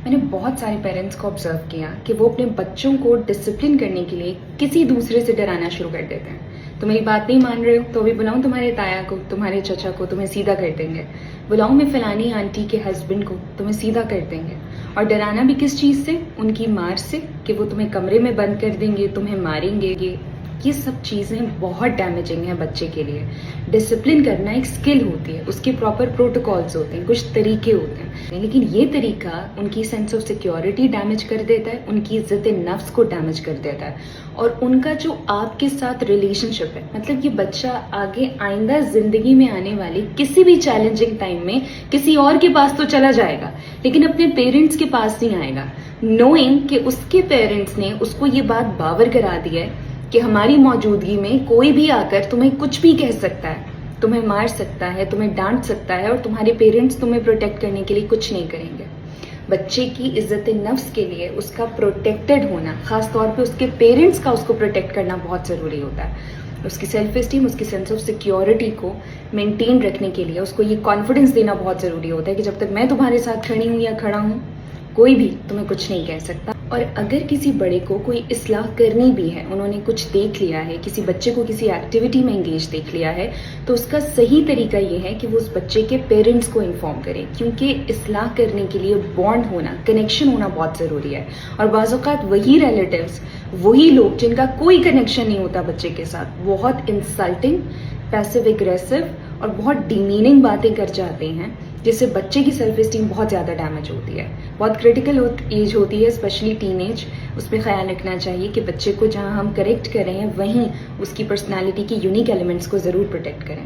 میں نے بہت سارے پیرنٹس کو آبزرو کیا کہ وہ اپنے بچوں کو ڈسپلن کرنے کے لیے کسی دوسرے سے ڈرانا شروع کر دیتے ہیں. تو میری بات نہیں مان رہے ہو تو بھی بلاؤں تمہارے تایا کو, تمہارے چچا کو, تمہیں سیدھا کر دیں گے. بلاؤں میں فلانی آنٹی کے ہسبینڈ کو, تمہیں سیدھا کر دیں گے. اور ڈرانا بھی کس چیز سے؟ ان کی مار سے, کہ وہ تمہیں کمرے میں بند کر دیں گے, تمہیں ماریں گے. یہ سب چیزیں بہت ڈیمیجنگ ہیں بچے کے لیے. ڈسپلن کرنا ایک اسکل ہوتی ہے, اس کے پراپر پروٹوکالز ہوتے ہیں, کچھ طریقے ہوتے ہیں, لیکن یہ طریقہ ان کی سینس آف سیکیورٹی ڈیمیج کر دیتا ہے, ان کی عزت نفس کو ڈیمیج کر دیتا ہے, اور ان کا جو آپ کے ساتھ ریلیشن شپ ہے, مطلب یہ بچہ آگے آئندہ زندگی میں آنے والی کسی بھی چیلنجنگ ٹائم میں کسی اور کے پاس تو چلا جائے گا, لیکن اپنے پیرنٹس کے پاس نہیں آئے گا, نوئنگ کہ اس کے پیرنٹس نے اس کو یہ بات باور کرا دی ہے کہ ہماری موجودگی میں کوئی بھی آ کر تمہیں کچھ بھی کہہ سکتا ہے, تمہیں مار سکتا ہے, تمہیں ڈانٹ سکتا ہے, اور تمہارے پیرنٹس تمہیں پروٹیکٹ کرنے کے لیے کچھ نہیں کریں گے. بچے کی عزت نفس کے لیے اس کا پروٹیکٹڈ ہونا, خاص طور پہ اس کے پیرنٹس کا اس کو پروٹیکٹ کرنا بہت ضروری ہوتا ہے. اس کی سیلف اسٹیم, اس کی سینس آف سیکیورٹی کو مینٹین رکھنے کے لیے اس کو یہ کانفیڈنس دینا بہت ضروری ہوتا ہے کہ جب تک میں تمہارے ساتھ کھڑی ہوں یا کھڑا ہوں, کوئی بھی تمہیں کچھ نہیں کہہ سکتا. اور اگر کسی بڑے کو کوئی اصلاح کرنی بھی ہے, انہوں نے کچھ دیکھ لیا ہے, کسی بچے کو کسی ایکٹیویٹی میں انگیج دیکھ لیا ہے, تو اس کا صحیح طریقہ یہ ہے کہ وہ اس بچے کے پیرنٹس کو انفارم کرے, کیونکہ اصلاح کرنے کے لیے بانڈ ہونا, کنیکشن ہونا بہت ضروری ہے. اور بعض اوقات وہی ریلیٹیوز, وہی لوگ جن کا کوئی کنیکشن نہیں ہوتا بچے کے ساتھ, بہت انسلٹنگ, پیسو اگریسو اور بہت ڈیمیننگ باتیں کر جاتے ہیں, جس سے بچے کی سیلف اسٹیم بہت زیادہ ڈیمیج ہوتی ہے. بہت کریٹیکل ایج ہوتی ہے, اسپیشلی ٹین ایج. اس پہ خیال رکھنا چاہیے کہ بچے کو جہاں ہم کریکٹ کر رہے ہیں وہیں اس کی پرسنالٹی کی یونیک ایلیمنٹس کو ضرور پروٹیکٹ کریں.